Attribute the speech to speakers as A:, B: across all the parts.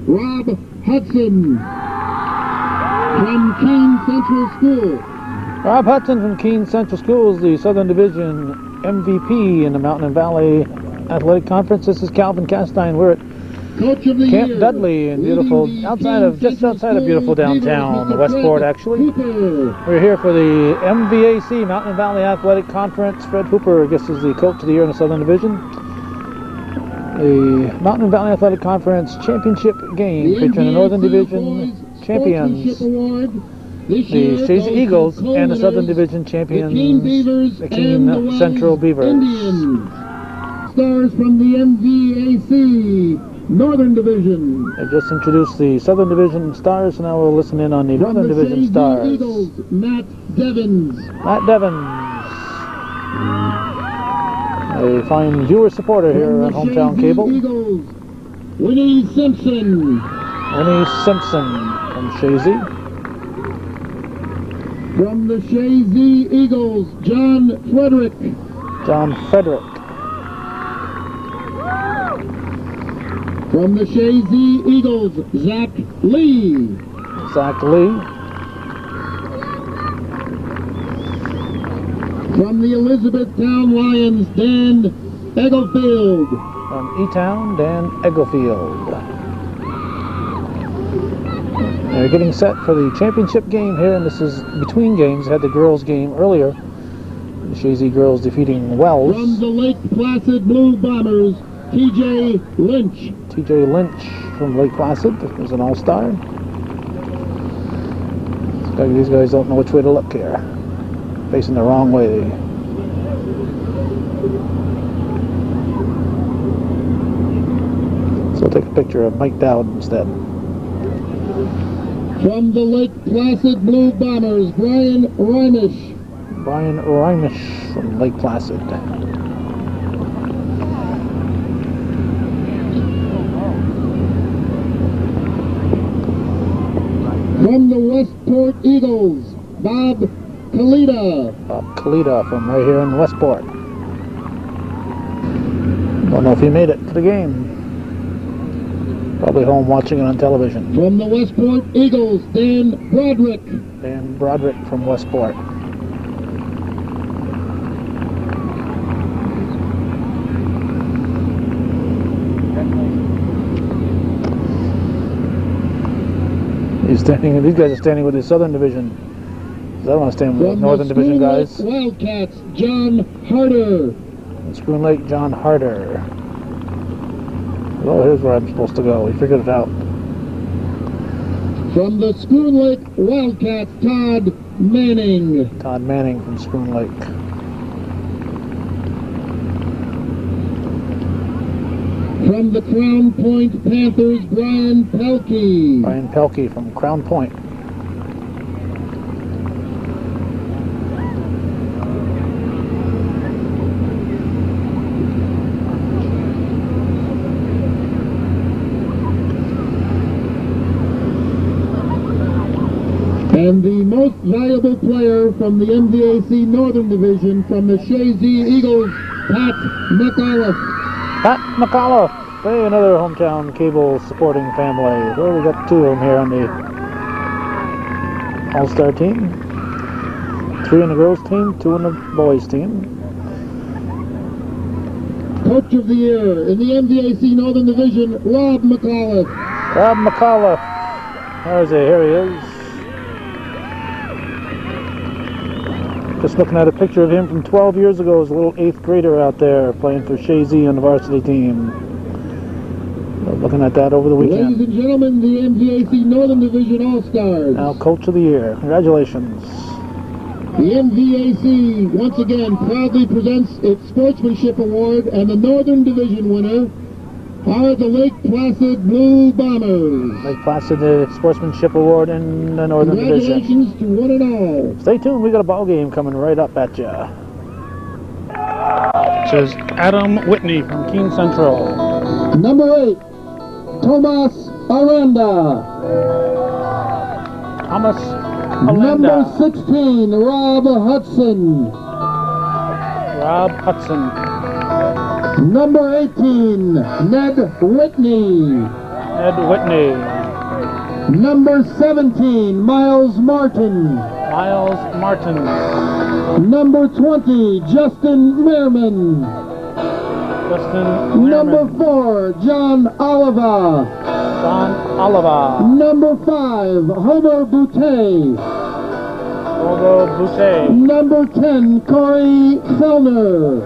A: Rob Hudson from Keene Central School.
B: Rob Hudson from Keene Central School is the Southern Division MVP in the Mountain and Valley Athletic Conference. This is Calvin Castine. We're at
A: Coach of the
B: Camp
A: Year,
B: Dudley in beautiful, just outside of beautiful downtown Westport, actually. We're here for the MVAC, Mountain and Valley Athletic Conference. Fred Hooper, I guess, is the Coach of the Year in the Southern Division. The Mountain and Valley Athletic Conference Championship game featuring the Northern Division champions, the Chazy Eagles, and the Southern Division champions, the Keene Central Beavers.
A: Indians. Stars from the MVAC Northern Division.
B: I just introduced the Southern Division stars, so now we'll listen in on the Northern Division
A: Chazy
B: stars.
A: Eagles, Matt Devins.
B: Matt Devins, a fine viewer supporter here on Hometown
A: Chazy
B: Cable.
A: Eagles, Winnie Simpson.
B: Winnie Simpson from Chazy.
A: From the Chazy Eagles, John Frederick.
B: John Frederick.
A: From the Chazy Eagles, Zach Lee.
B: Zach Lee.
A: From the Elizabethtown Lions, Dan Egglefield.
B: From E-Town, Dan Egglefield. They're getting set for the championship game here, and this is between games. They had the girls' game earlier. The Chazy girls defeating Wells.
A: From the Lake Placid Blue Bombers, TJ Lynch.
B: TJ Lynch from Lake Placid is an all-star. These guys don't know which way to look here. Facing the wrong way. So we'll take a picture of Mike Dowd instead.
A: From the Lake Placid Blue Bombers, Brian Reimish.
B: Brian Reimish from Lake Placid.
A: From the Westport Eagles, Bob Kalita.
B: Bob Kalita from right here in Westport. Don't know if he made it to the game. Probably home watching it on television.
A: From the Westport Eagles, Dan Broderick.
B: Dan Broderick from Westport. These guys are standing with the Southern Division. I don't want to stand with the Northern Division guys.
A: Wildcats, John Harder.
B: Spoon Lake, John Harder. Well, here's where I'm supposed to go. We figured it out.
A: From the Spoon Lake Wildcats, Todd Manning.
B: Todd Manning from Spoon Lake.
A: From the Crown Point Panthers, Brian Pelkey.
B: Brian Pelkey from Crown Point.
A: And the most valuable player from the MVAC Northern Division, from the Chazy Eagles, Pat McAuliffe.
B: Pat McAuliffe. Hey, another Hometown Cable supporting family. Well, we got two of them here on the All-Star team. 3 on the girls team, 2 on the boys team.
A: Coach of the Year in the MVAC Northern Division, Rob McAuliffe.
B: Rob McAuliffe. There's he, here he is. Just looking at a picture of him from 12 years ago as a little 8th grader out there playing for Chazy on the varsity team. Looking at that over the weekend.
A: Ladies and gentlemen, the MVAC Northern Division All-Stars.
B: Now Coach of the Year. Congratulations.
A: The MVAC once again proudly presents its Sportsmanship Award, and the Northern Division winner are the Lake Placid Blue Bombers.
B: Lake Placid, the Sportsmanship Award in the Northern Division.
A: Congratulations to one and all.
B: Stay tuned, we got a ball game coming right up at ya. This is Adam Whitney from Keene Central.
A: Number 8, Tomas Aranda.
B: Thomas
A: Number
B: Aranda.
A: 16, Rob Hudson.
B: Rob Hudson.
A: Number 18, Ned Whitney.
B: Ed Whitney.
A: Number 17, Miles Martin.
B: Miles Martin.
A: Number 20, Justin Merriman.
B: Justin
A: Number
B: Merriman.
A: 4, John Oliva.
B: John Oliva.
A: Number 5, Homer Boutte.
B: Bobo Boutte.
A: Number 10, Corey Fellner.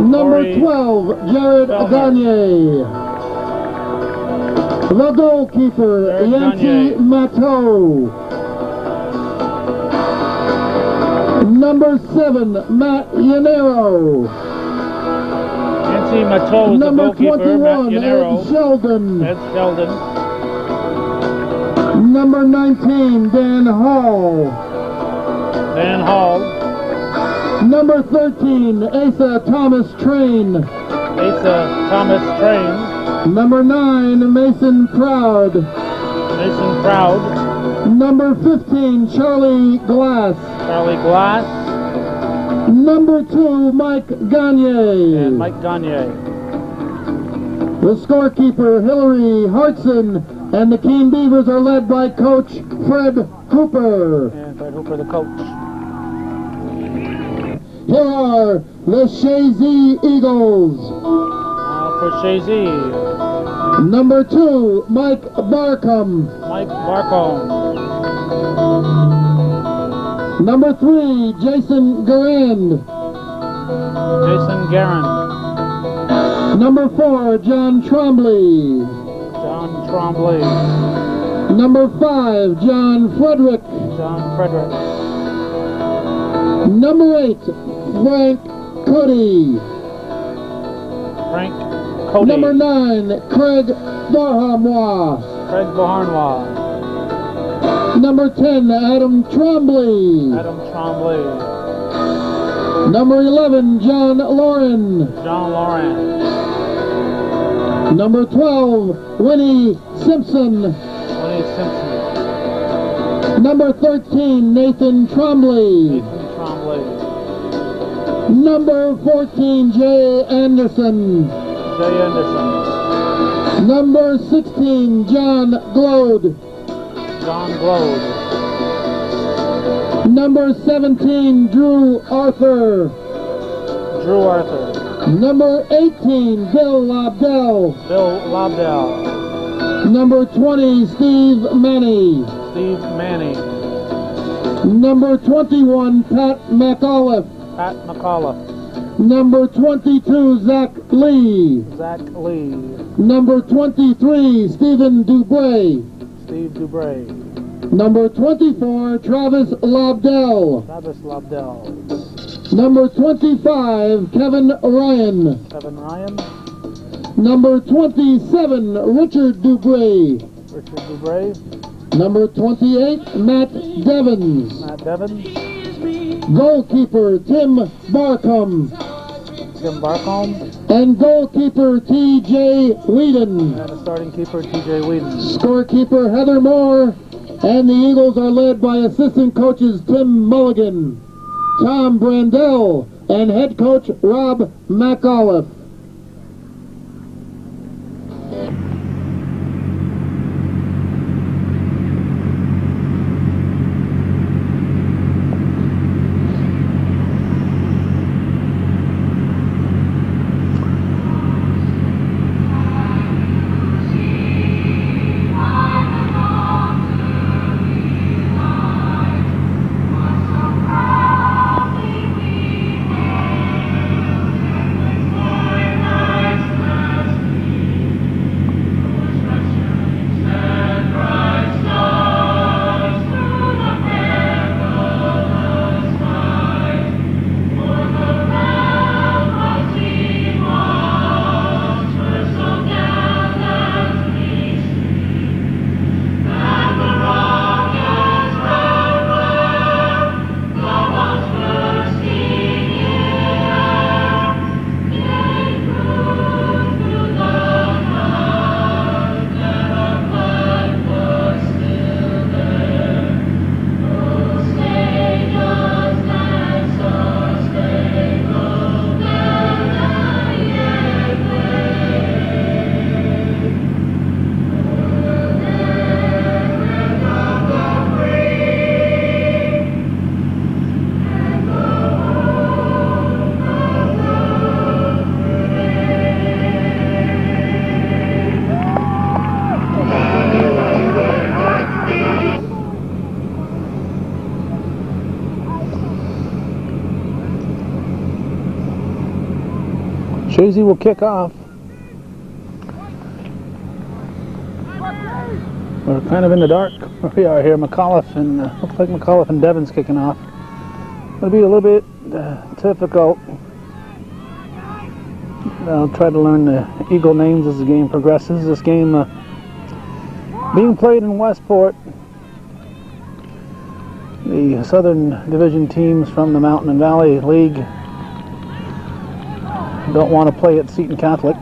A: Number
B: Corey
A: 12, Jared
B: Fellner.
A: Gagne. The goalkeeper,
B: Jared
A: Yancey
B: Gagne.
A: Matteau. Number 7, Matt Yanero.
B: Nancy Matteau is the
A: Number
B: goalkeeper. Matt
A: 21,
B: Yanero.
A: Ed Sheldon.
B: Ed Sheldon.
A: Number 19, Dan Hall.
B: Dan Hall.
A: Number 13, Asa Thomas Train.
B: Asa Thomas Train.
A: Number 9, Mason Proud.
B: Mason Proud.
A: Number 15, Charlie Glass.
B: Charlie Glass.
A: Number 2, Mike Gagne.
B: And Mike Gagne.
A: The scorekeeper, Hillary Hartson, and the Keene Beavers are led by Coach Fred Hooper.
B: And Fred Hooper, the coach.
A: Here are the Chazy Eagles.
B: Now for Chazy.
A: Number 2, Mike Barcom.
B: Mike Barcombe.
A: Number 3, Jason Garand.
B: Jason Guerin.
A: Number 4, John Trombley.
B: John Trombley.
A: Number 5, John Frederick.
B: John Frederick.
A: Number 8, Frank Cody.
B: Frank Cody.
A: Number 9, Craig Barhamois.
B: Craig Boharnois.
A: Number 10, Adam Trombley.
B: Adam Trombley.
A: Number 11, John Lauren.
B: John Lawrence.
A: Number 12, Winnie Simpson.
B: Winnie Simpson.
A: Number 13, Nathan Trombley.
B: Nathan Trombley.
A: Number 14, Jay Anderson.
B: Jay Anderson.
A: Number 16, John Glode.
B: John Glode.
A: Number 17, Drew Arthur.
B: Drew Arthur.
A: Number 18, Bill Lobdell.
B: Bill Lobdell.
A: Number 20, Steve Manny.
B: Steve Manning.
A: Number 21, Pat McAuliffe.
B: Pat McAuliffe.
A: Number 22, Zach Lee.
B: Zach Lee.
A: Number 23, Stephen Dubray.
B: Steve Dubray.
A: Number 24, Travis Lobdell.
B: Travis Lobdell.
A: Number 25, Kevin Ryan.
B: Kevin Ryan.
A: Number 27, Richard Dubray.
B: Richard Dubray.
A: Number 28, Matt Devons.
B: Matt Devons.
A: Goalkeeper, Tim Barcom.
B: Tim Barcombe.
A: And goalkeeper, T.J. Whedon.
B: And the starting keeper, T.J. Whedon.
A: Scorekeeper, Heather Moore. And the Eagles are led by assistant coaches Tim Mulligan, Tom Brandell, and head coach Rob McAuliffe.
B: Chazy will kick off. We're kind of in the dark. We are here. McAuliffe and looks like McAuliffe and Devon's kicking off. It'll be a little bit difficult. I'll try to learn the Eagle names as the game progresses. This game being played in Westport. The Southern Division teams from the Mountain and Valley League don't want to play at Seton Catholic.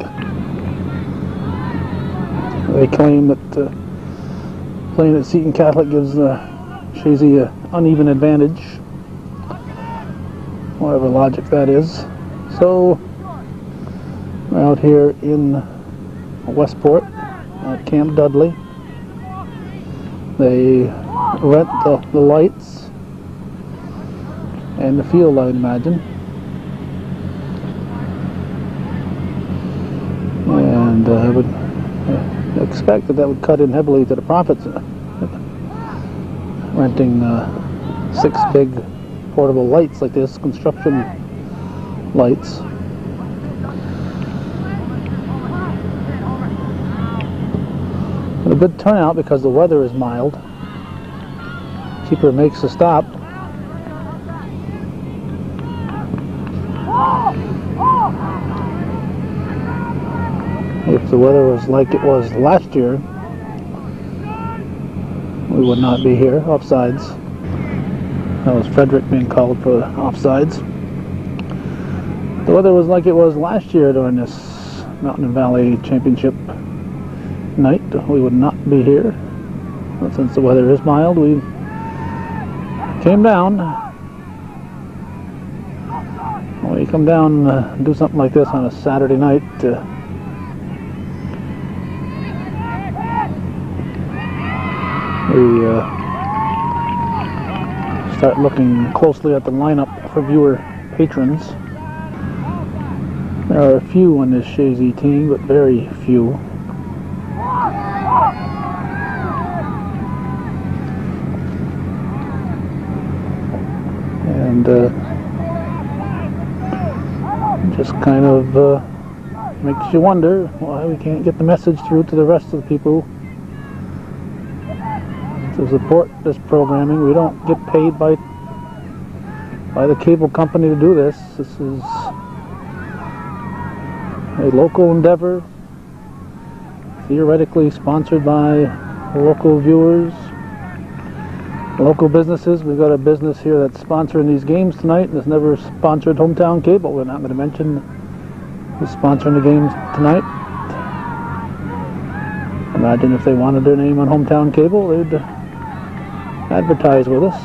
B: They claim that playing at Seton Catholic gives Chazy an uneven advantage, whatever logic that is. So we're out here in Westport at Camp Dudley. They rent the lights and the field, I would imagine. And I would expect that would cut in heavily to the profits. Renting 6 big portable lights like this, construction lights. A good turnout because the weather is mild. Keeper makes a stop. If the weather was like it was last year, we would not be here. Offsides. That was Frederick being called for offsides. If the weather was like it was last year during this Mountain and Valley Championship night, we would not be here. But since the weather is mild, we came down. When you come down and do something like this on a Saturday night, we start looking closely at the lineup for viewer patrons. There are a few on this Chazy team, but very few. And just kind of makes you wonder why we can't get the message through to the rest of the people to support this programming. We don't get paid by the cable company to do this. This is a local endeavor, theoretically sponsored by local viewers, local businesses. We've got a business here that's sponsoring these games tonight and has never sponsored Hometown Cable. We're not going to mention who's sponsoring the games tonight. Imagine if they wanted their name on Hometown Cable, they'd advertise with us.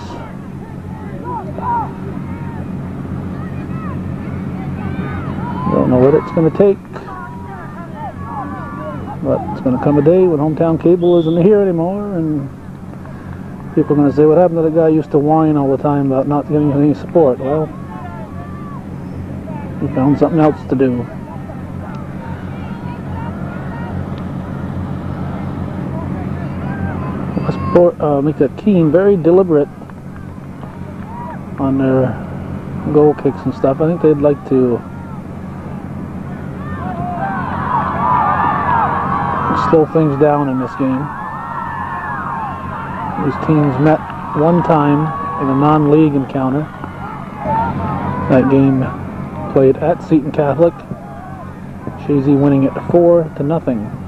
B: Don't know what it's going to take, but it's going to come a day when Hometown Cable isn't here anymore, and people are going to say, what happened to the guy who used to whine all the time about not getting any support? Well, he found something else to do. Make that Keene very deliberate on their goal kicks and stuff. I think they'd like to slow things down in this game. These teams met one time in a non-league encounter. That game played at Seton Catholic. Chazy winning it 4-0.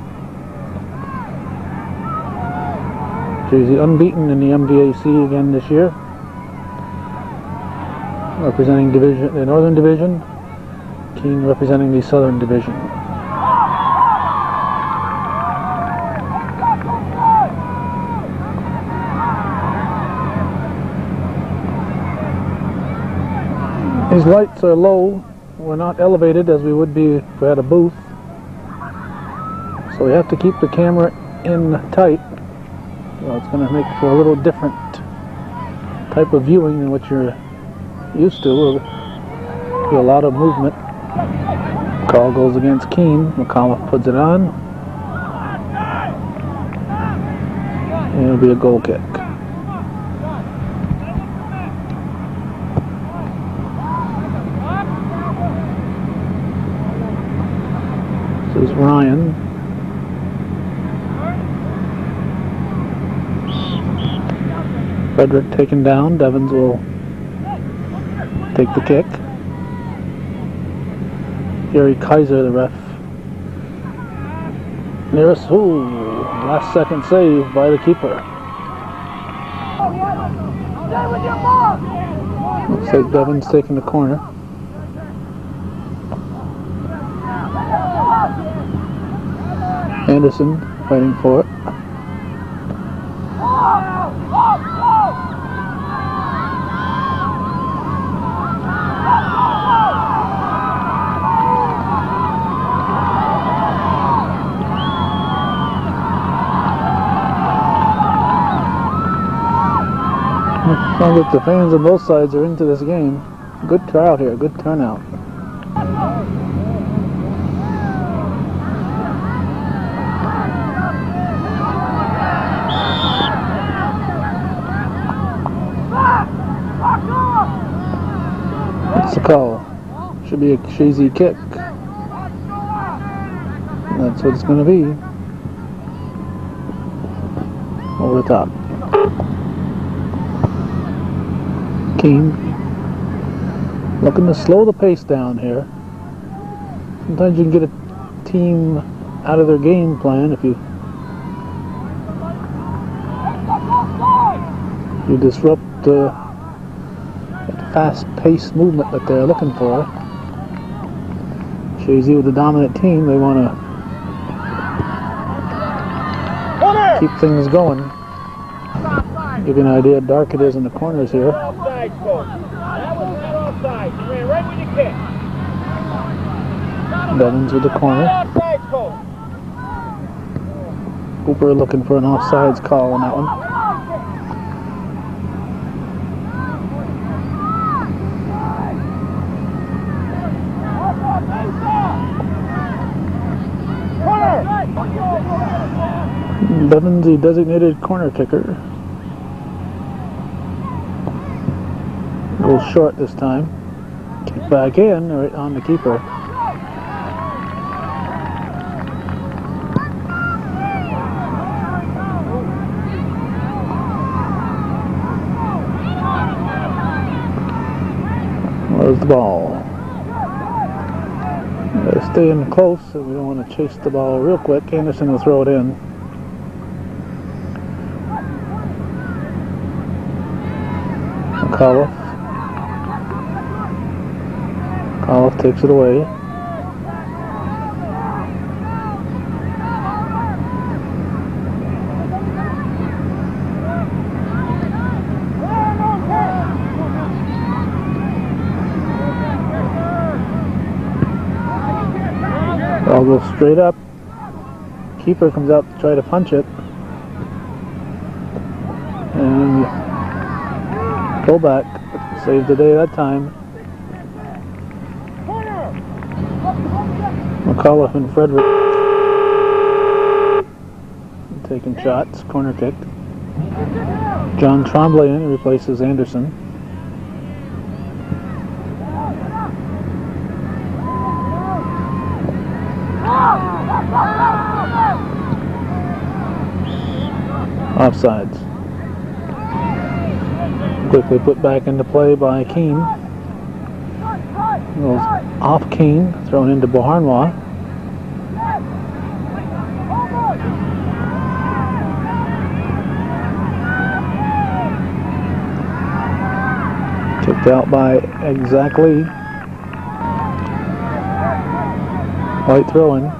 B: Chazy unbeaten in the MVAC again this year, representing the Northern Division. Keene representing the Southern Division. These lights are low. We're not elevated as we would be if we had a booth. So we have to keep the camera in tight. So it's going to make for a little different type of viewing than what you're used to. There'll be a lot of movement. Call goes against Keene. McAuliffe puts it on. And it'll be a goal kick. Here's Ryan. Frederick taken down. Devins will take the kick. Gary Kaiser, the ref. Nearest, last second save by the keeper. Looks like Devins taking the corner. Anderson fighting for it. Sounds like the fans on both sides are into this game. Good crowd here, good turnout. What's the call? Should be a Chazy kick. That's what it's going to be. Over the top. Keene looking to slow the pace down here. Sometimes you can get a team out of their game plan if you disrupt the fast-paced movement that they're looking for. Chazy with the dominant team, they want to keep things going. Give you an idea how dark it is in the corners here.
C: Offside, coach. That was not offside. You ran right with the kick.
B: Devins with the corner.
C: Offside, coach.
B: Cooper looking for an offsides call on that one. Devins, the designated corner kicker. Goes short this time. Kick back in, right on the keeper. Where's the ball? Gotta stay in close, so we don't want to chase the ball real quick. Anderson will throw it in. McAuliffe. McAuliffe takes it away. Ball goes straight up. Keeper comes out to try to punch it. And fullback saved the day that time. McAuliffe and Frederick taking shots, corner kick. John Tremblay in, replaces Anderson. Offsides. Quickly put back into play by Keene. Goes off Keene, thrown into Boharnwa. Kicked out by exactly. White throw-in.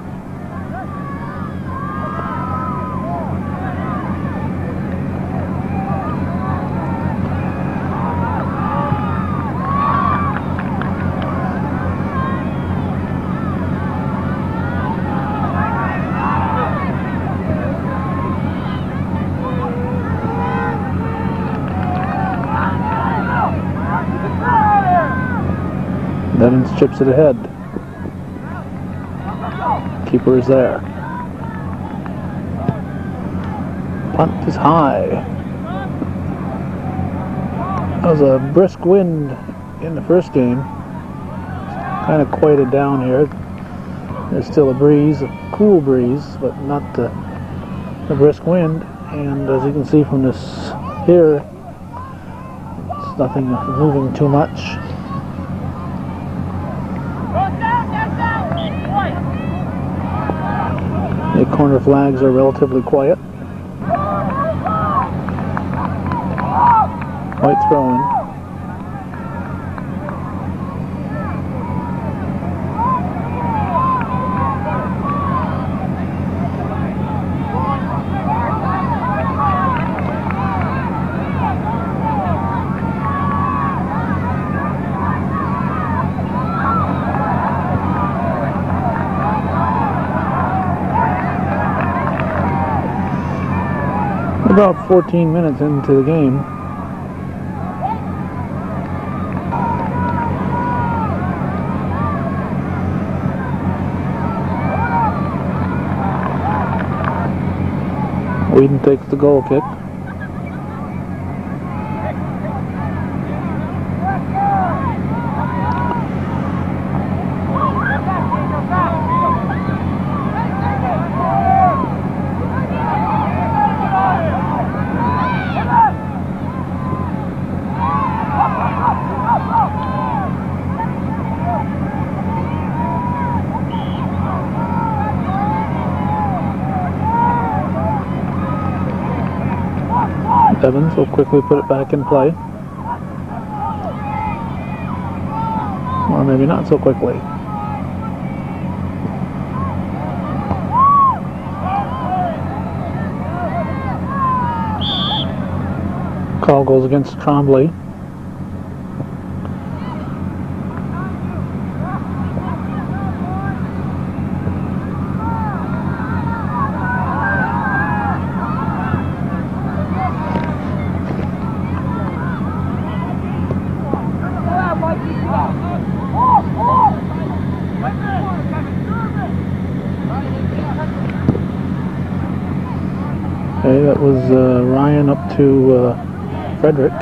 B: Devins chips it ahead. Keeper is there. Punt is high. That was a brisk wind in the first game. Kind of quieted down here. There's still a breeze. cool breeze, but not the brisk wind. And as you can see from this here, it's nothing moving too much. The corner flags are relatively quiet. White throw-in. About 14 minutes into the game. Whedon takes the goal kick. Evans will quickly put it back in play. Or maybe not so quickly. Call goes against Trombley. Okay, that was Ryan up to Frederick.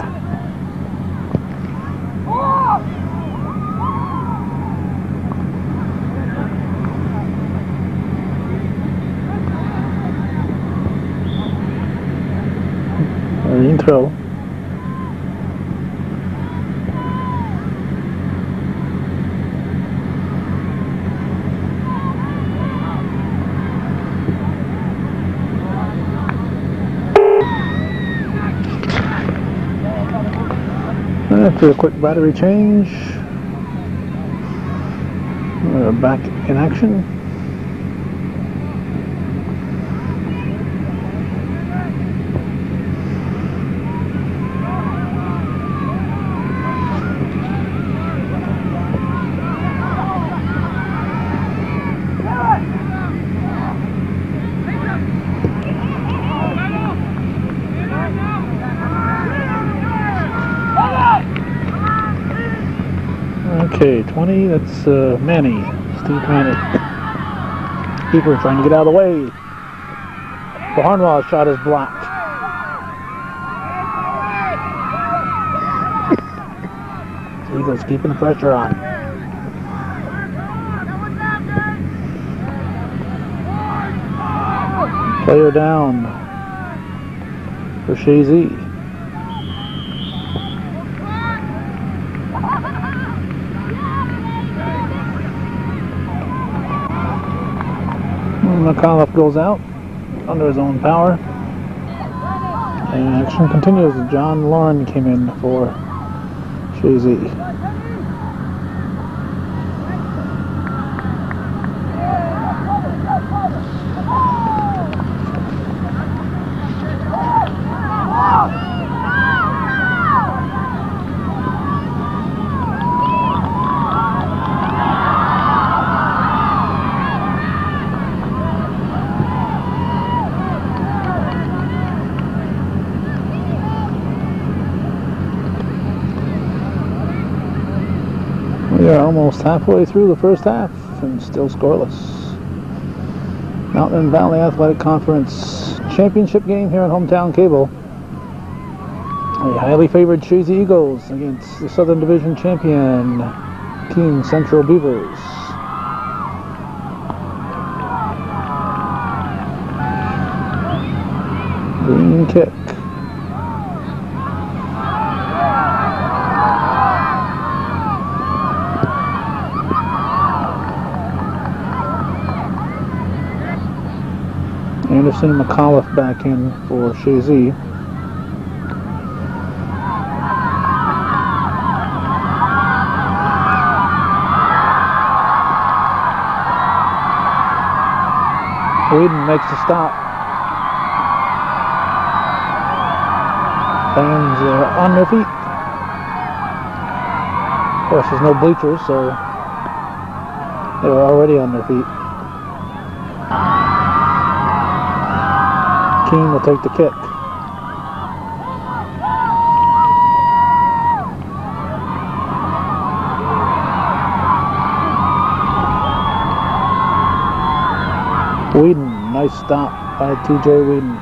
B: Marine throw. After a quick battery change, we're back in action. Okay, 20, that's Manny, Steve Manny. Keeper trying to get out of the way. The Harnwell's shot is blocked. Eagles keeping the pressure on. Player down for Chazy. McAuliffe goes out under his own power. And action continues. John Lauren came in for Chazy. We are almost halfway through the first half and still scoreless. Mountain and Valley Athletic Conference championship game here on Hometown Cable. A highly favored Chazy Eagles against the Southern Division champion Keene Central Beavers. Green kick. Anderson McAuliffe back in for Chazy. Whedon makes the stop. Fans are on their feet. Of course, there's no bleachers, so they were already on their feet. Keene will take the kick. Whedon, nice stop by TJ Whedon.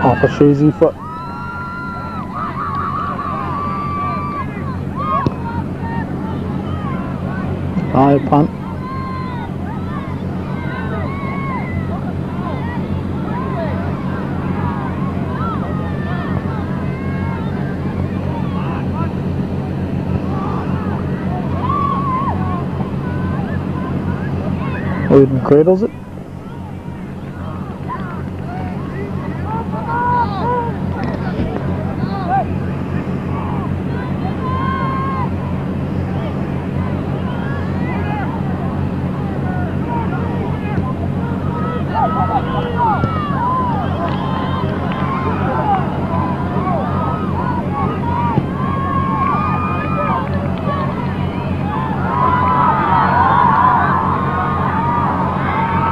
B: Off a Chazy foot. High punt. Whedon cradles it.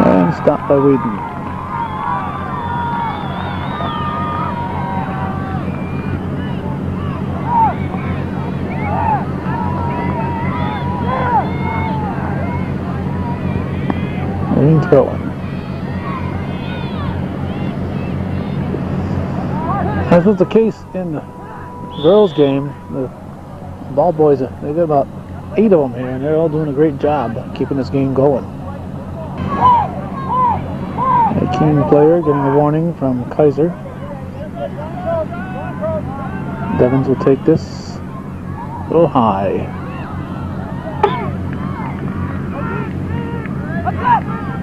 B: And stopped by Whedon. Green throwing. As was the case in the girls' game, the ball boys, they got about 8 of them here, and they're all doing a great job keeping this game going. A Keene player getting a warning from Kaiser. Devins will take this a little high.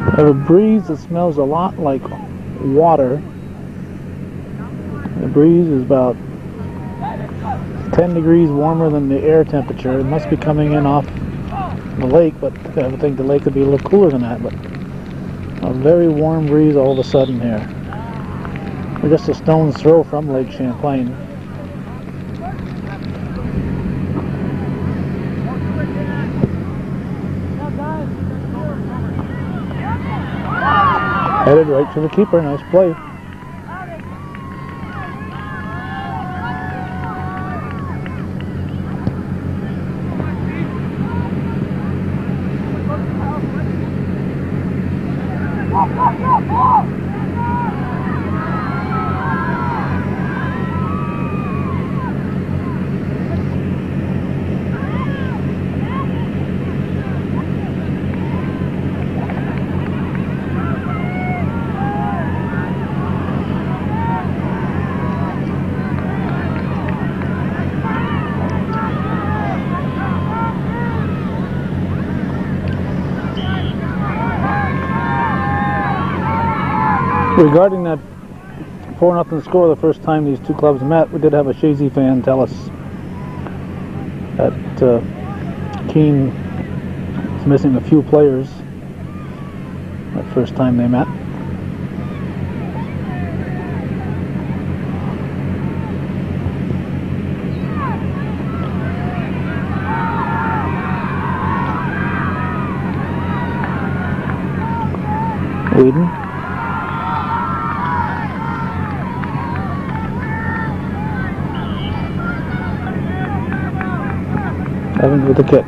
B: We have a breeze that smells a lot like water. The breeze is about 10 degrees warmer than the air temperature. It must be coming in off the lake, but I would think the lake could be a little cooler than that. But a very warm breeze all of a sudden here. We're just a stone's throw from Lake Champlain. Headed right to the keeper. Nice play. Regarding that 4-0 score the first time these two clubs met, we did have a Chazy fan tell us that Keene is missing a few players that first time they met. Whedon. Evans with the kick.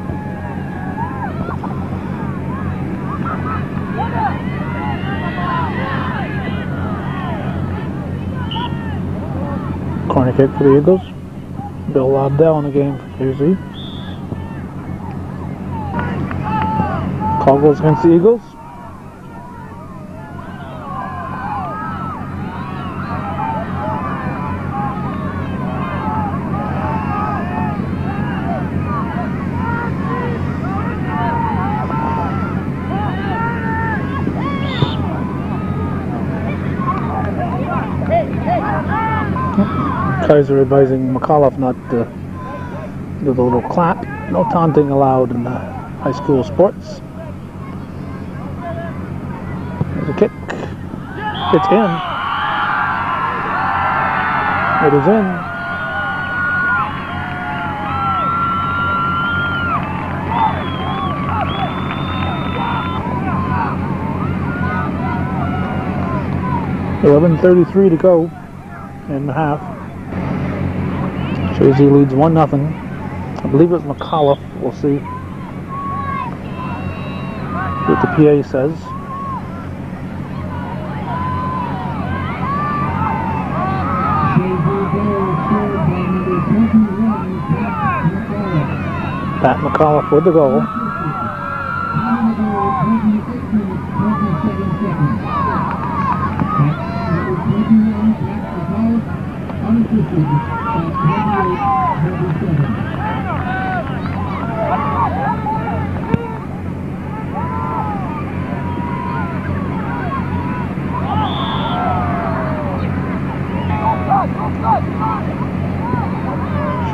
B: kick for the Eagles. Bill Lobdell in the game for Chazy. Call goes against the Eagles. Kaiser advising McAuliffe not to do the little clap. No taunting allowed in high school sports. There's a kick. It's in. It is in. .11:33 to go in the half. Chazy leads 1-0. I believe it's McAuliffe. We'll see what the PA says. Pat McAuliffe with the goal.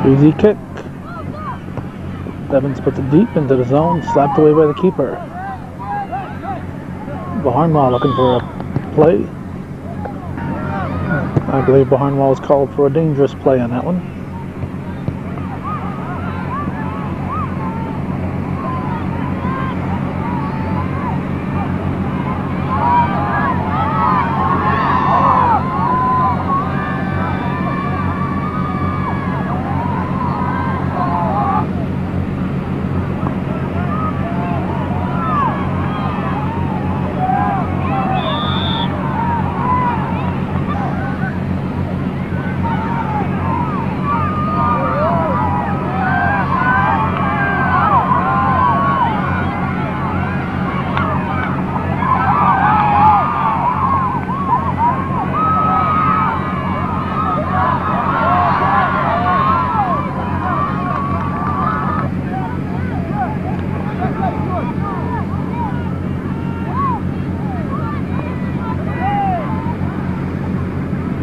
B: Easy kick. Evans puts it deep into the zone, slapped away by the keeper. Baharnwall looking for a play. I believe Baharnwall was called for a dangerous play on that one.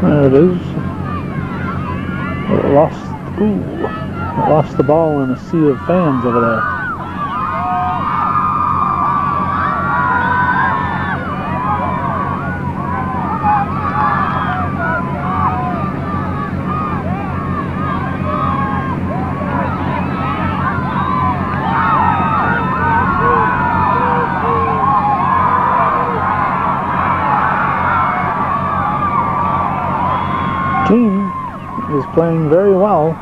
B: There it is. It lost the ball in a sea of fans over there. Keene is playing very well.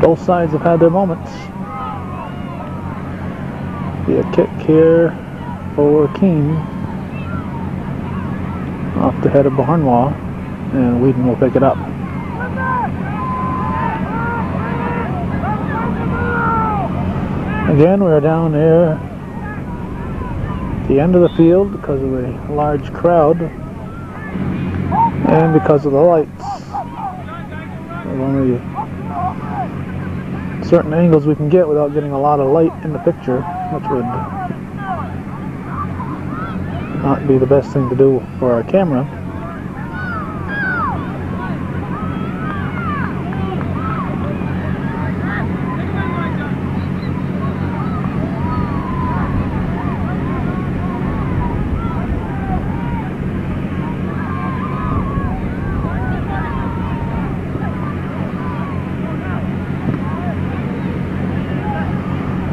B: Both sides have had their moments. Be a kick here for Keene off the head of Baharnwall, and Whedon will pick it up. Again, we're down here at the end of the field because of the large crowd and because of the lights. There's only certain angles we can get without getting a lot of light in the picture, which would not be the best thing to do for our camera.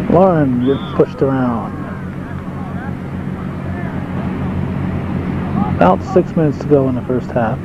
B: Lauren gets pushed around. About 6 minutes to go in the first half.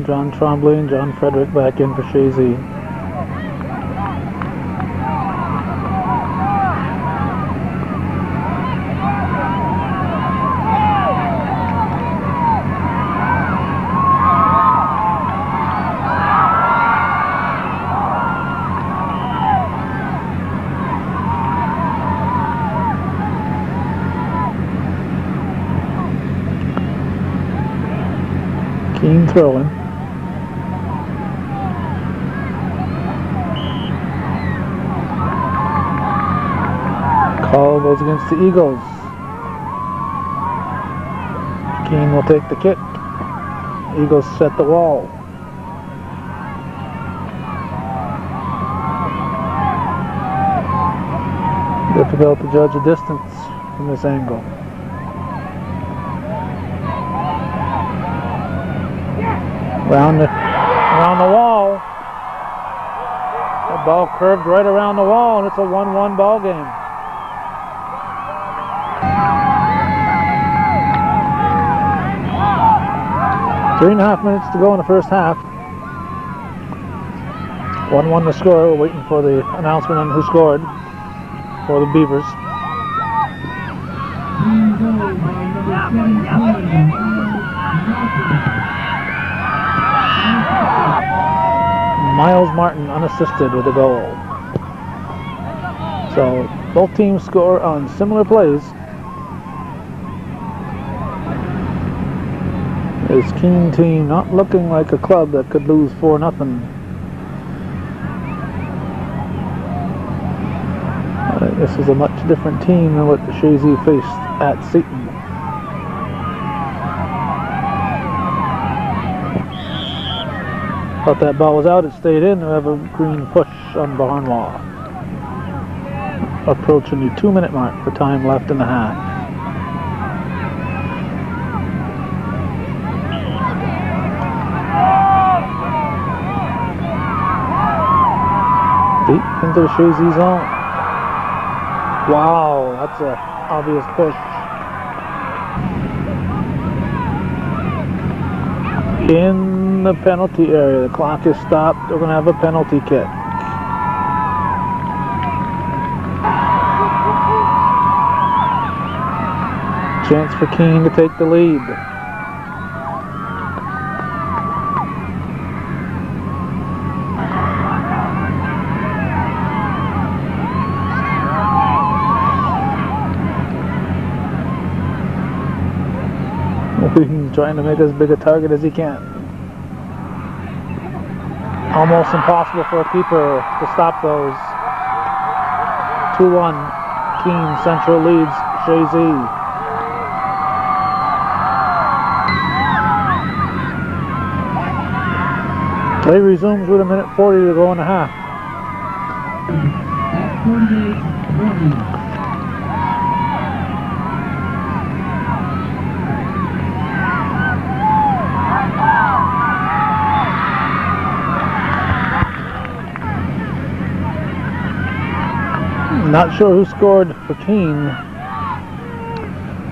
B: down. John Trombley and John Frederick back in for Chazy. Keene throwing. Call goes against the Eagles. Keene will take the kick. Eagles set the wall. Difficult to judge a distance from this angle. Around the wall. The ball curved right around the wall, and it's a 1-1 ball game. Three and a half minutes to go in the first half. 1-1 the score. We're waiting for the announcement on who scored for the Beavers. Miles Martin unassisted with a goal. So both teams score on similar plays. This Keene team not looking like a club that could lose 4-0. This is a much different team than what the Chazy faced at Seton. Thought that ball was out, it stayed in. We have a green push on Barnwall. Approaching the 2-minute mark for time left in the half. Deep into the Chazy zone. Wow, that's an obvious push. In the penalty area, the clock is stopped. We're going to have a penalty kick. Chance for Keene to take the lead. He's trying to make as big a target as he can. Almost impossible for a keeper to stop those. 2-1. Keene Central leads Chazy. Play resumes with 1:40 to go in the half. Not sure who scored for Keene.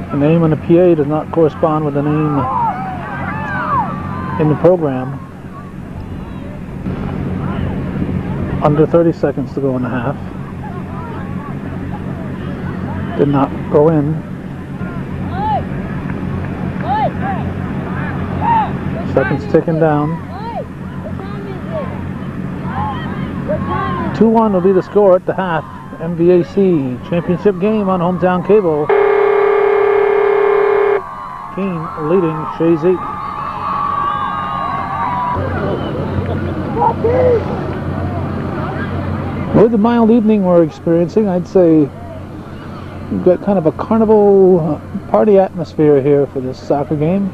B: The name on the PA does not correspond with the name in the program. Under 30 seconds to go in the half. Did not go in. Seconds ticking down. 2-1 will be the score at the half. MVAC championship game on Hometown Cable. Keene leading Chazy. With the mild evening we're experiencing, I'd say we've got kind of a carnival party atmosphere here for this soccer game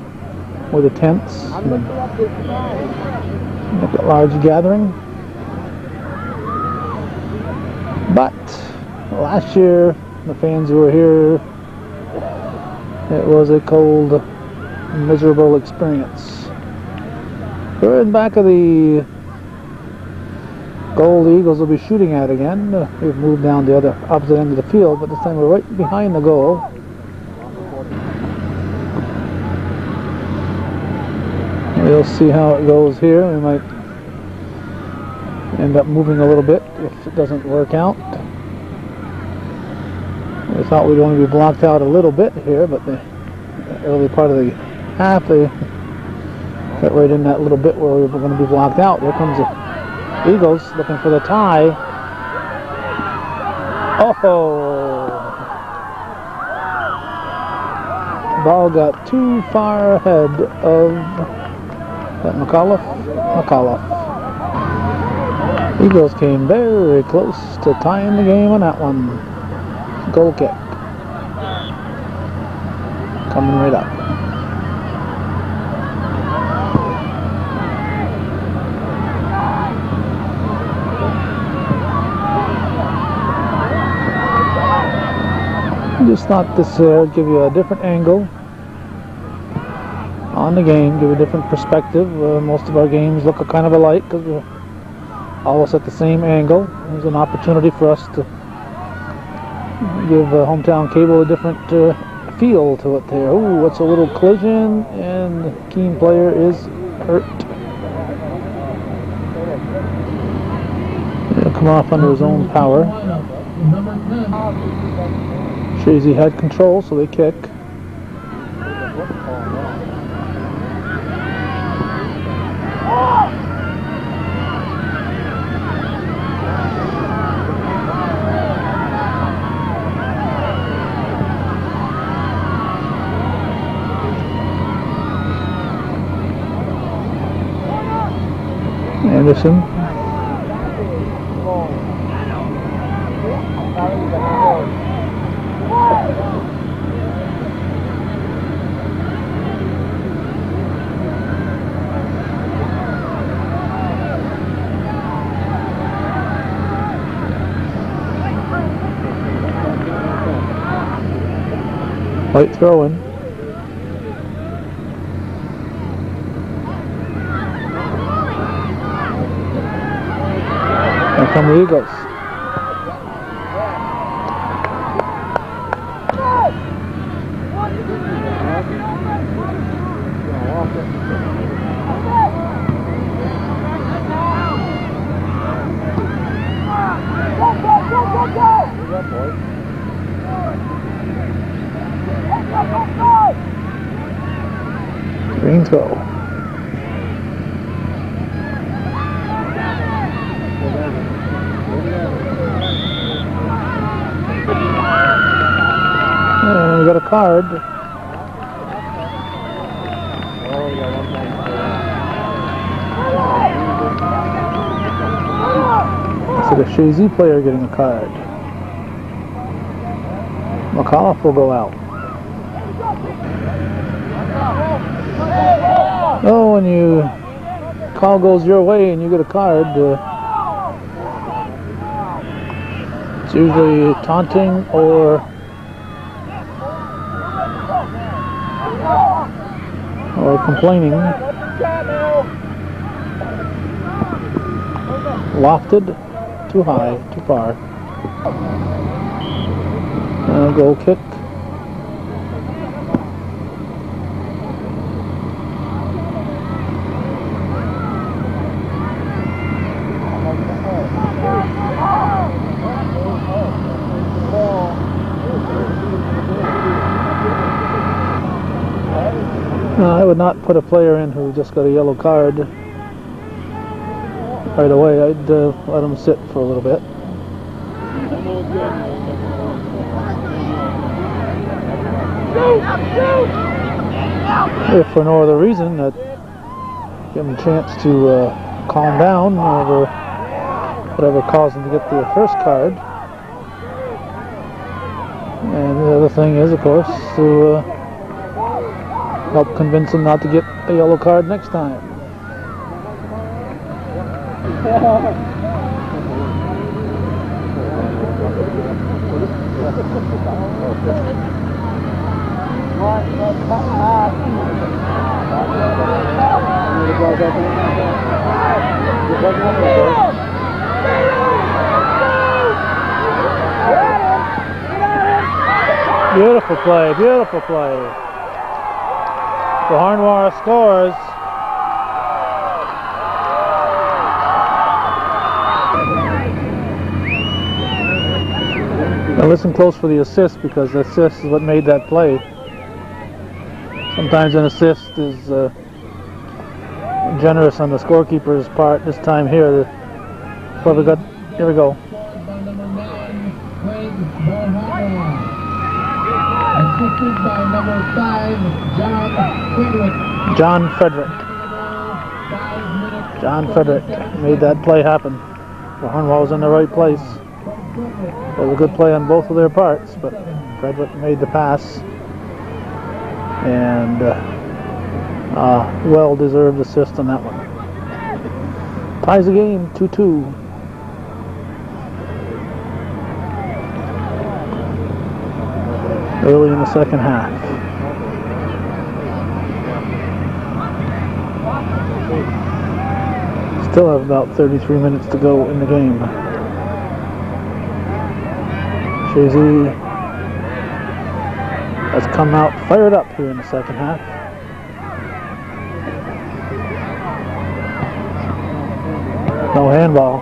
B: with the tents. Like a large gathering. But last year, the fans who were here, it was a cold, miserable experience. We're in back of the goal the Eagles will be shooting at again. We've moved down the other opposite end of the field, but this time we're right behind the goal. We'll see how it goes here. We might end up moving a little bit if it doesn't work out. We thought we'd only be blocked out a little bit here, but the early part of the half, they got right in that little bit where we were going to be blocked out. There comes the Eagles looking for the tie. Oh! Ball got too far ahead of that McAuliffe. Eagles came very close to tying the game on that one. Goal kick. Coming right up. Just thought this would give you a different angle on the game, give a different perspective. Most of our games look kind of alike because we're always at the same angle. There's an opportunity for us to give Hometown Cable a different feel to it there. Ooh, what's a little collision, and the Keene player is hurt. He'll come off under his own power. Chazy had control, so they kick. Anderson. White throw-in. Here come the Eagles. Green throw. And we got a card. So the Chazy player getting a card. McAuliffe will go out. Oh, when you call goes your way and you get a card, it's usually taunting or complaining. Lofted, too high, too far. Goal kick. I would not put a player in who just got a yellow card right away. I'd let him sit for a little bit. If for no other reason, that give him a chance to calm down over whatever caused him to get the first card. And the other thing is, of course, to help convince him not to get a yellow card next time. Beautiful play, beautiful play. The Harnwara scores. Now listen close for the assist, because the assist is what made that play. Sometimes an assist is generous on the scorekeeper's part. This time here, here we go.
A: Assisted by number 5, John Frederick.
B: John Frederick made that play happen. Barnwell was in the right place. It was a good play on both of their parts, but Frederick made the pass. And well-deserved assist on that one. Ties the game 2-2. Early in the second half. Still have about 33 minutes to go in the game. Chazy has come out fired up here in the second half. No handball.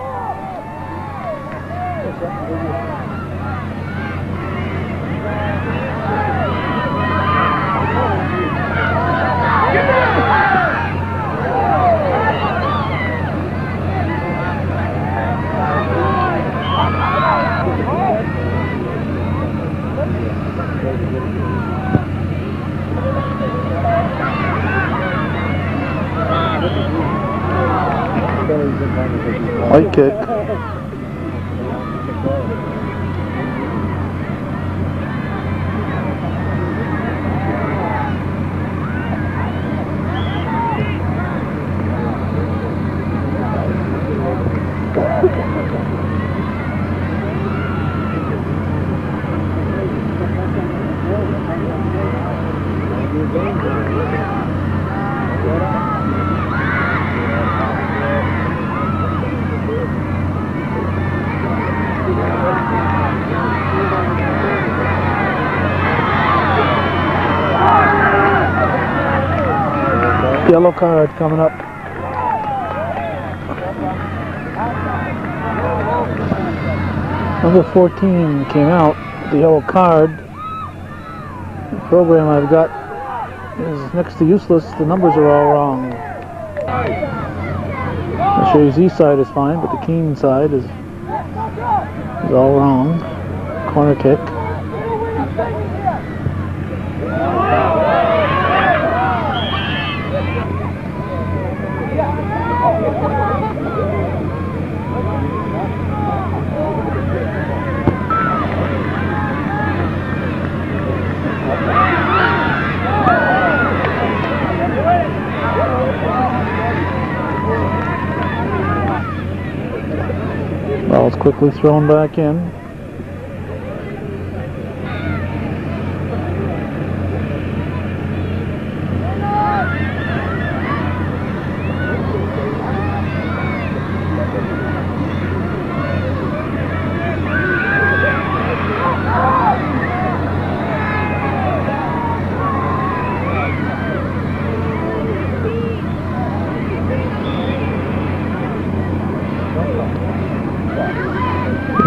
B: White kick. Yellow card coming up. Number 14 came out. The yellow card. The program I've got is next to useless. The numbers are all wrong. The Chazy side is fine, but the Keene side is all wrong. Corner kick. Ball's quickly thrown back in.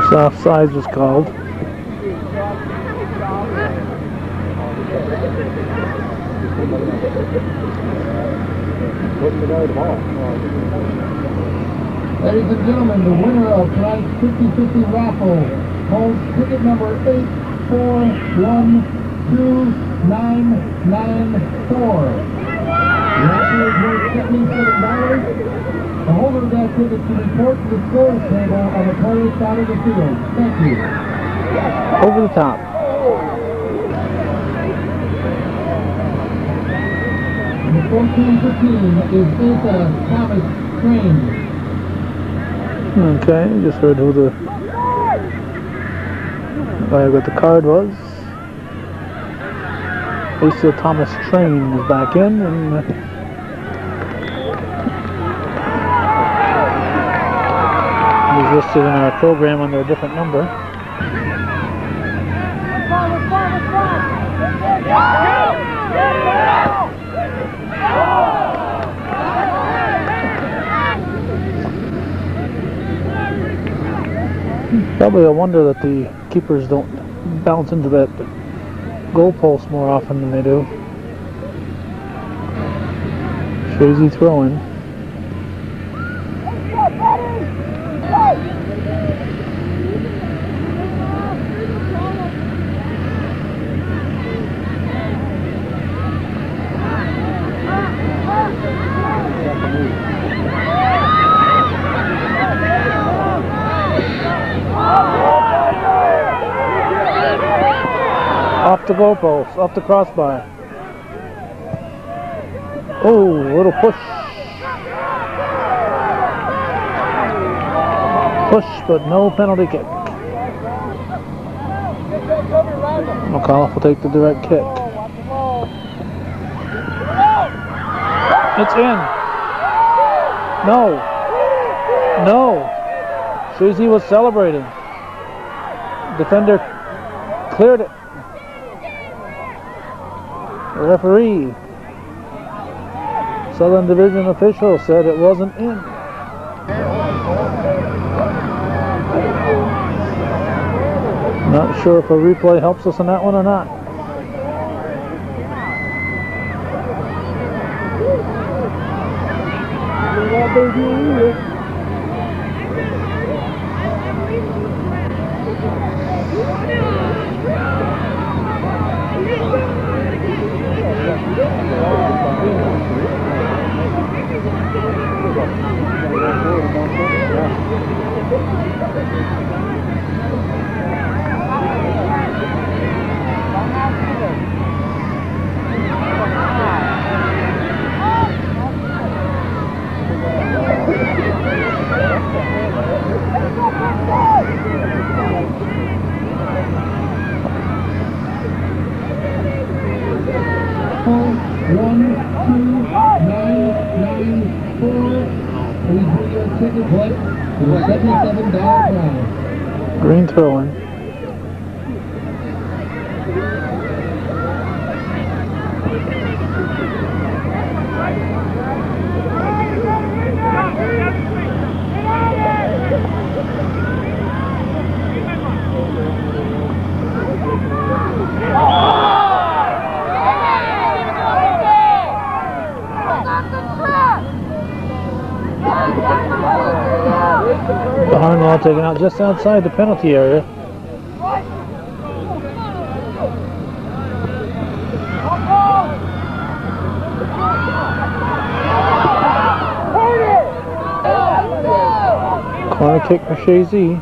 B: Offsides was called.
A: Ladies and gentlemen, the winner of tonight's 50-50 raffle holds ticket number 84129994. The raffle is worth $77. The holder of that ticket to report to the scores table on the players' side of the field. Thank you.
B: Over the top.
A: The 14-15 is Asa Thomas Train.
B: Okay, just heard who the guy who got the card was. Asa Thomas Train is back in, and he's listed in our program under a different number. Probably a wonder that the keepers don't bounce into that goalpost more often than they do. Chazy throwing. Off the goalpost, off the crossbar. Oh, little push. Push, but no penalty kick. McAuliffe will take the direct kick. It's in. No. No. Chazy was celebrating. Defender cleared it. The referee, Southern Division official, said it wasn't in. Not sure if a replay helps us on that one or not. Green throwing. Barnwell taken out just outside the penalty area. Corner kick for Chazy.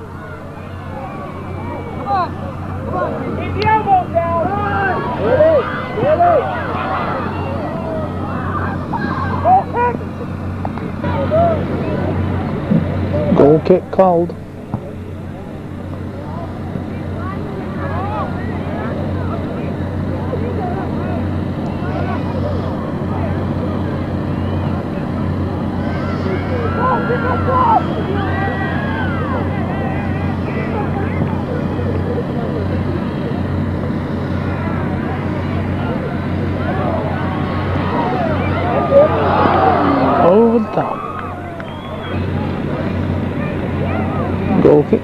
C: Keep the elbows down.
B: Goal kick called. Over the top. Goal kick.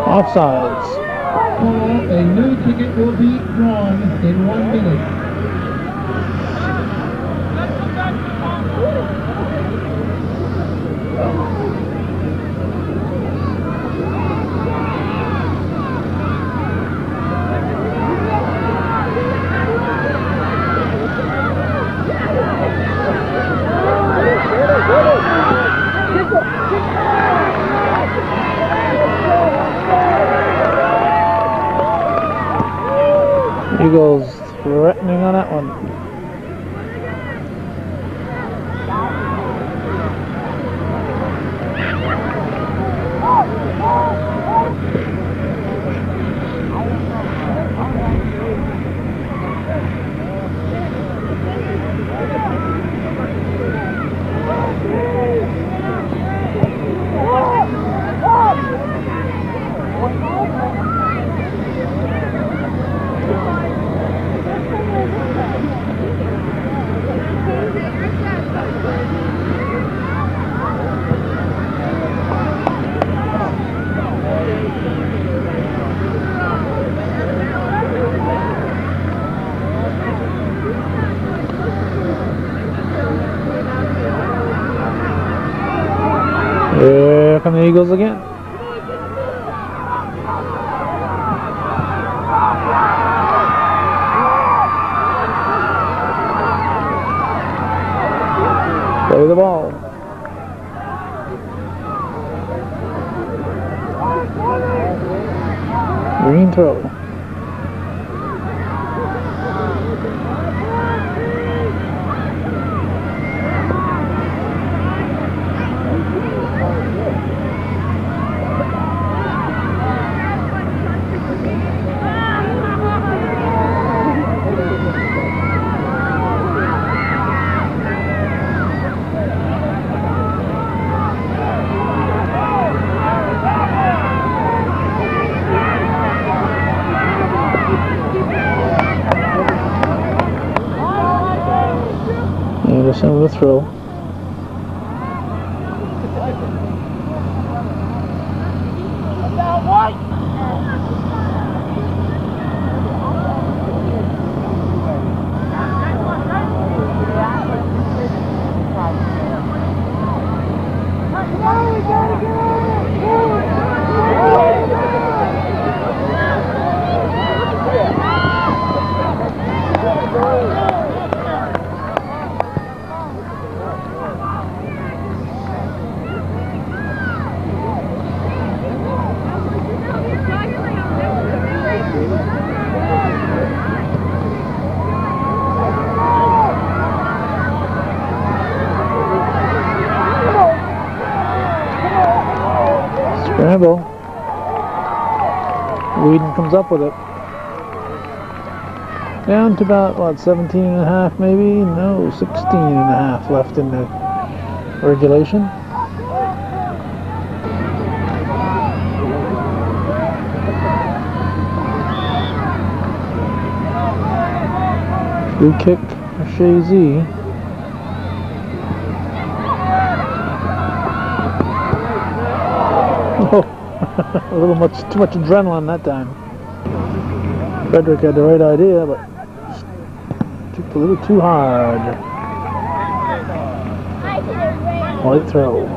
B: Offsides.
A: A new ticket will be drawn in 1 minute.
B: Eagles threatening on that one. Here come the Eagles again. Play the ball. Green throw. Anderson with the throw. Scramble. Whedon comes up with it. Down to about, what, 17 and a half maybe? No, 16 and a half left in the regulation. Free kick for Chazy. Oh, a little too much adrenaline that time. Frederick had the right idea, but took a little too hard. White throw.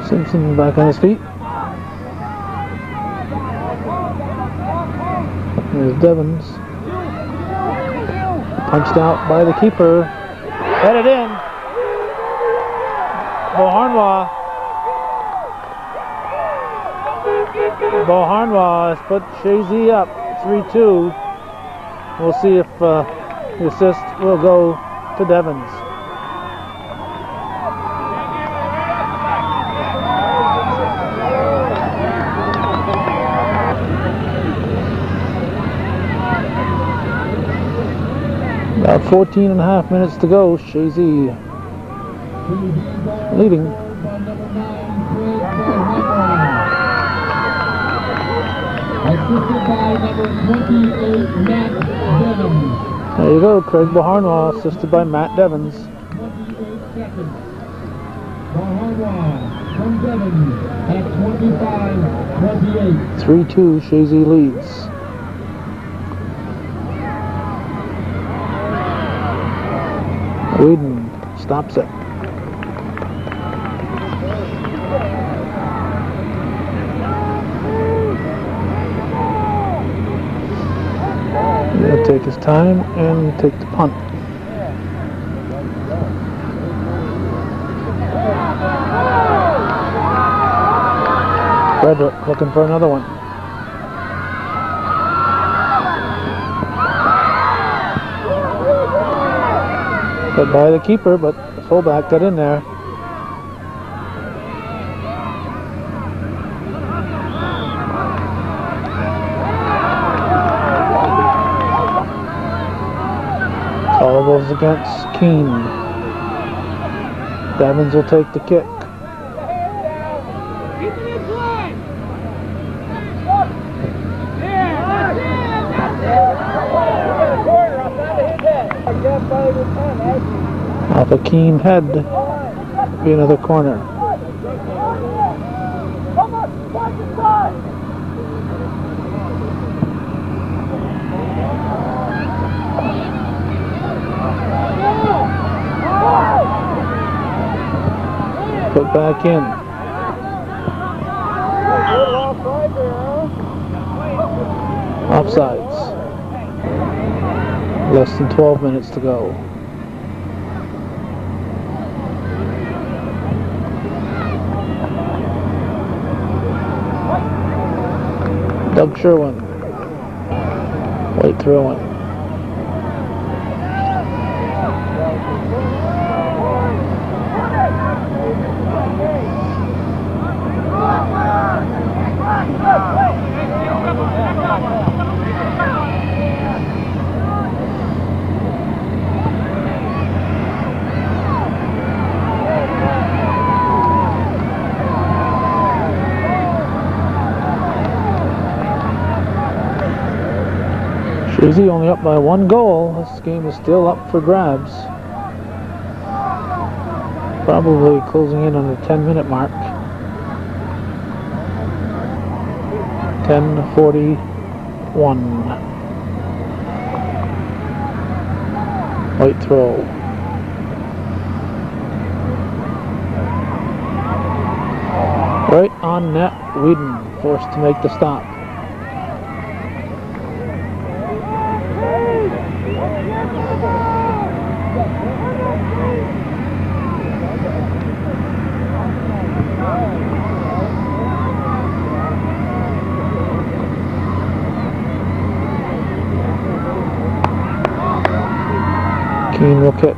B: Simpson back on his feet. There's Devins. Punched out by the keeper. Headed in. Beauharnois has put Chazy up 3-2. We'll see if the assist will go to Devins. About 14 and a half minutes to go. Chazy leading. There you go, Craig Beauharnois, assisted by Matt Devins. 3-2, Chazy leads. Whedon stops it. He'll take his time and take the punt. Frederick looking for another one. Hit by the keeper, but the fullback got in there. All goes against Keene. Devins will take the kick. Off a Keene head. Be another corner. Put back in. Offsides. Less than 12 minutes to go. Doug Sherwin. Late throwing. Chazy only up by 1 goal. This game is still up for grabs. Probably closing in on the 10-minute mark. 10:41. Late throw. Right on net. Whedon forced to make the stop. Keene will kick.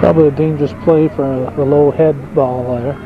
B: Probably a dangerous play for the low head ball there.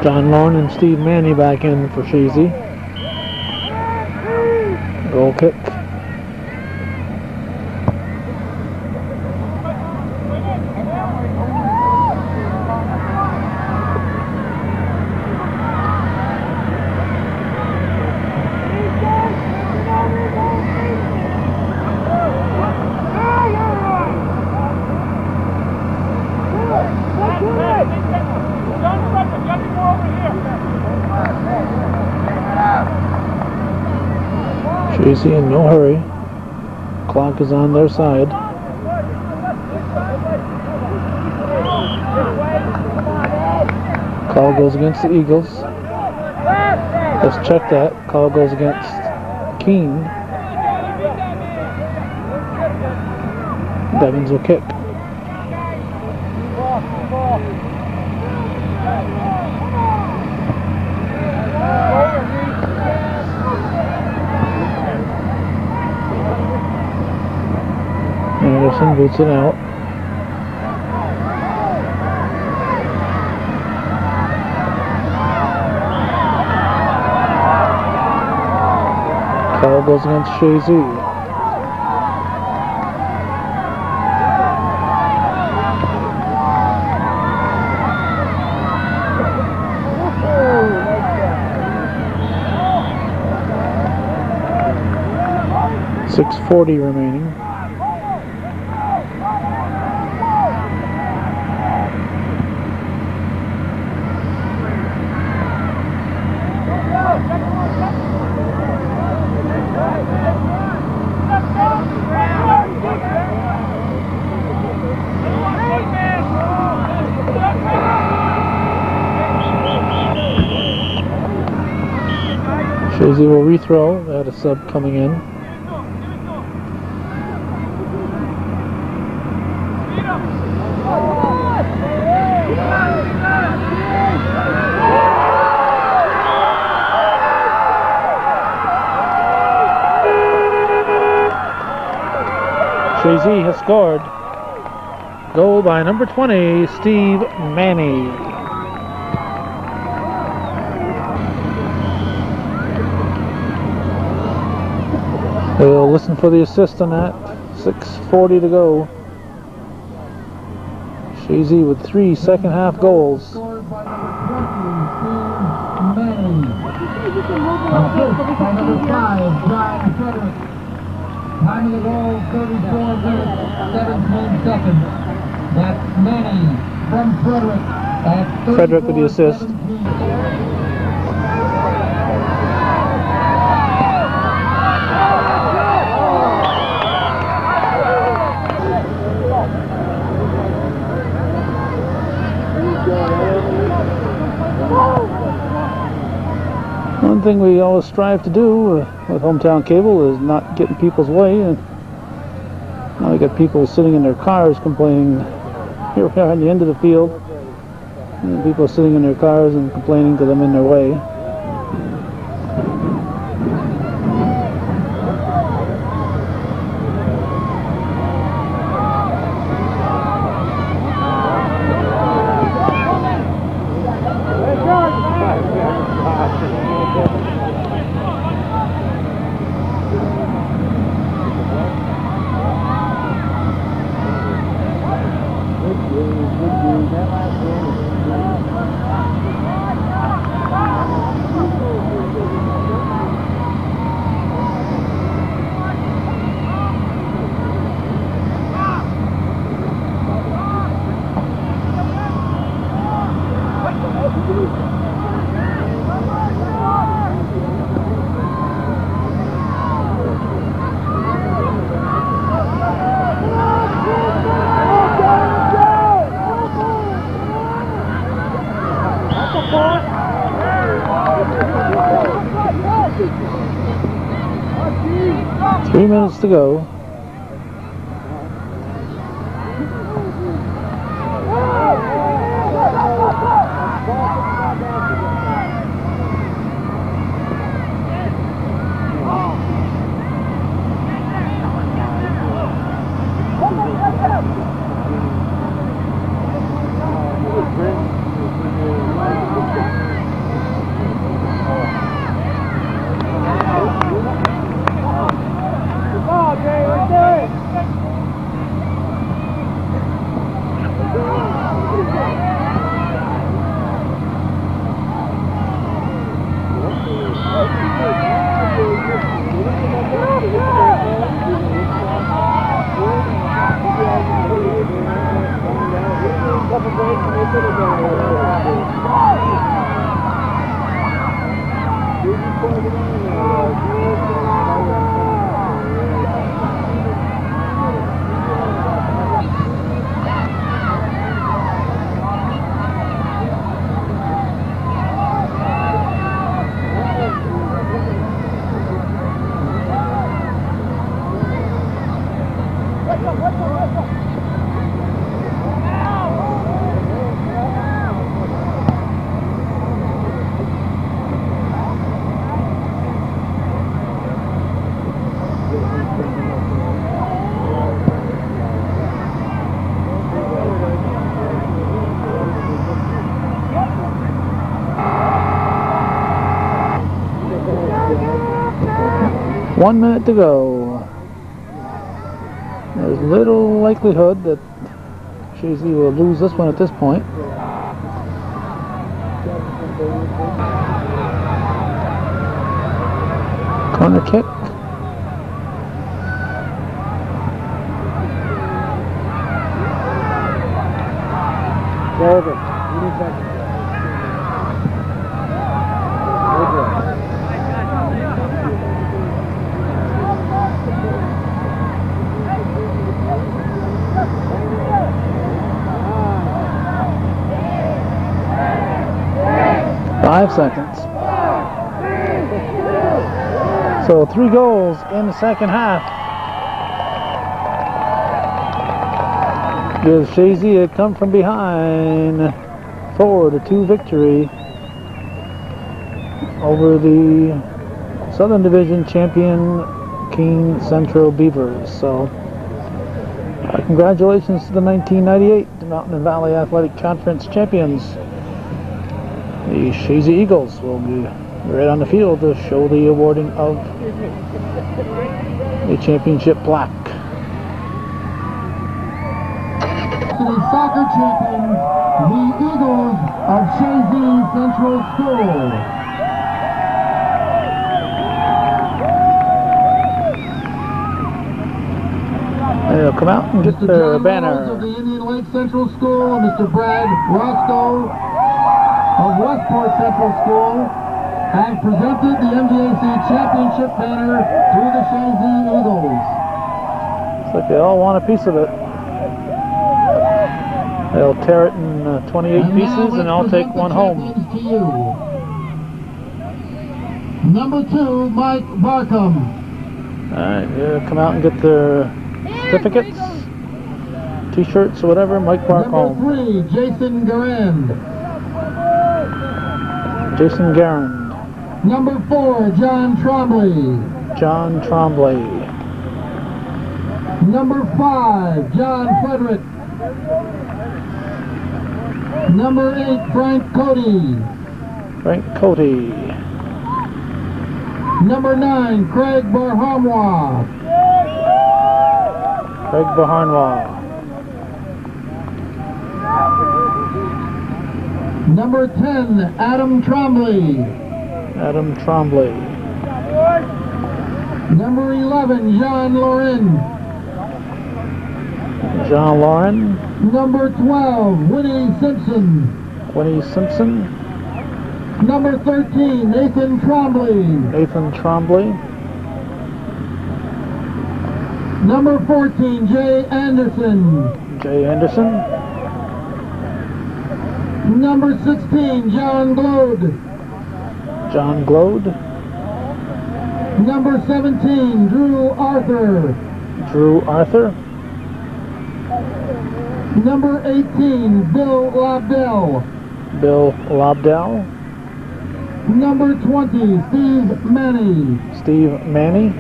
B: John Lorne and Steve Manny back in for Chazy. Goal kick. Chazy in no hurry. Clock is on their side. Call goes against the Eagles. Let's check that. Call goes against Keene. Devins will kick. Anderson boots it out. Call goes against Chazy. .640 remaining. Chazy will rethrow. They had a sub coming in. Chazy has scored. Goal by number 20, Steve Manny. We'll listen for the assist on that. 6:40 to go. Chazy with 3 second half goals.
A: Scored by number 20, Steve Manny. Assist by number 5, John Frederick. Time of the goal, 34 minutes, 17 seconds. That's Manny from Frederick.
B: Frederick with the assist.
A: 34-17.
B: One thing we always strive to do with Hometown Cable is not get in people's way, and now we got people sitting in their cars complaining. Here we are on the end of the field, and people sitting in their cars and complaining to them in their way. Three minutes to go. One minute to go. There's little likelihood that Chazy will lose this one at this point. Corner kick.
C: Over.
B: 5 seconds. So 3 goals in the second half. Gives Chazy a come from behind 4-2 victory over the Southern Division champion Keene Central Beavers. So congratulations to the 1998 Mountain and Valley Athletic Conference champions. The Chazy Eagles will be right on the field to show the awarding of the championship plaque.
A: The soccer champions, the Eagles of Chazy Central School.
B: They'll come out and get
A: Mr.
B: their
A: John
B: banner.
A: Reynolds of the Indian Lake Central School, Mr. Brad Roscoe of Westport Central School have presented the MVAC championship banner to the Chazy Eagles.
B: Looks like they all want a piece of it. They'll tear it in 28
A: And
B: pieces and I'll take one home.
A: To you. Number 2, Mike Barkham.
B: Alright, they'll come out and get their certificates, t-shirts, or whatever. Mike Barkham.
A: Number 3, Jason Garand.
B: Jason Garand.
A: Number 4, John Trombley.
B: John Trombley.
A: Number 5, John Frederick. Number 8, Frank Cody.
B: Frank Cody.
A: Number 9, Craig Barhamwa.
B: Craig Baharnwa.
A: Number 10, Adam Trombley.
B: Adam Trombley.
A: Number 11, John Loren.
B: John Lauren.
A: Number 12, Winnie Simpson.
B: Winnie Simpson.
A: Number 13, Nathan Trombley.
B: Nathan Trombley.
A: Number 14, Jay Anderson.
B: Jay Anderson.
A: Number 16, John Glode.
B: John Glode.
A: Number 17, Drew Arthur.
B: Drew Arthur.
A: Number 18, Bill Lobdell.
B: Bill Lobdell.
A: Number 20, Steve Manny.
B: Steve Manny.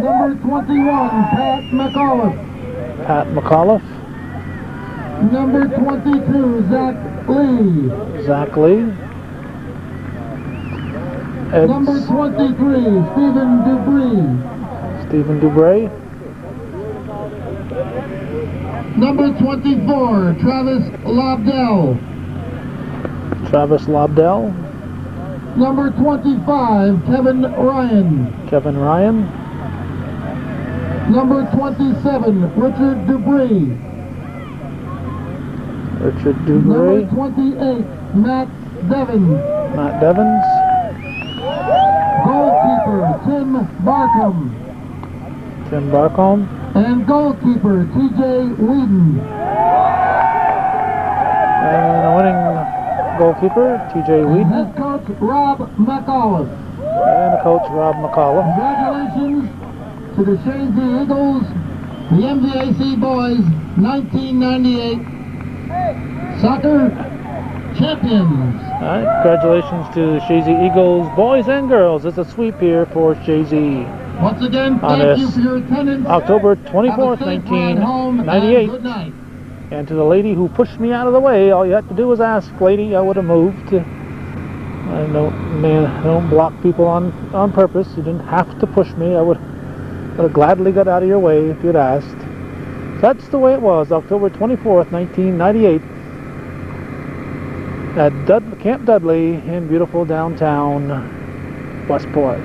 A: Number 21, Pat McAuliffe.
B: Pat McAuliffe.
A: Number 22, Zach Lee.
B: Zach Lee.
A: Number 23, Stephen Dubree.
B: Stephen Dubray.
A: Number 24, Travis Lobdell.
B: Travis Lobdell.
A: Number 25, Kevin Ryan.
B: Kevin Ryan.
A: Number 27, Richard Dubree.
B: Richard
A: Number
B: Dubray.
A: 28, Matt Devins.
B: Matt Devins.
A: Goalkeeper, Tim Barkham.
B: Tim Barkham.
A: And goalkeeper, TJ Whedon.
B: And the winning goalkeeper, TJ Whedon.
A: Head coach, Rob McAuliffe.
B: And the coach, Rob McAuliffe.
A: Congratulations to the Chazy Eagles, the MVAC boys, 1998 soccer champions.
B: Alright, congratulations to the Chazy Eagles, boys and girls. It's a sweep here for Chazy.
A: Once again,
B: On
A: thank you
B: this
A: for your attendance.
B: October
A: Have a
B: 24th,
A: safe ride home, and
B: 1998.
A: good night.
B: And to the lady who pushed me out of the way, all you had to do was ask, lady, I would have moved. I don't block people on purpose. You didn't have to push me. I would have gladly got out of your way if you'd asked. That's the way it was, October 24th, 1998, at Camp Dudley in beautiful downtown Westport.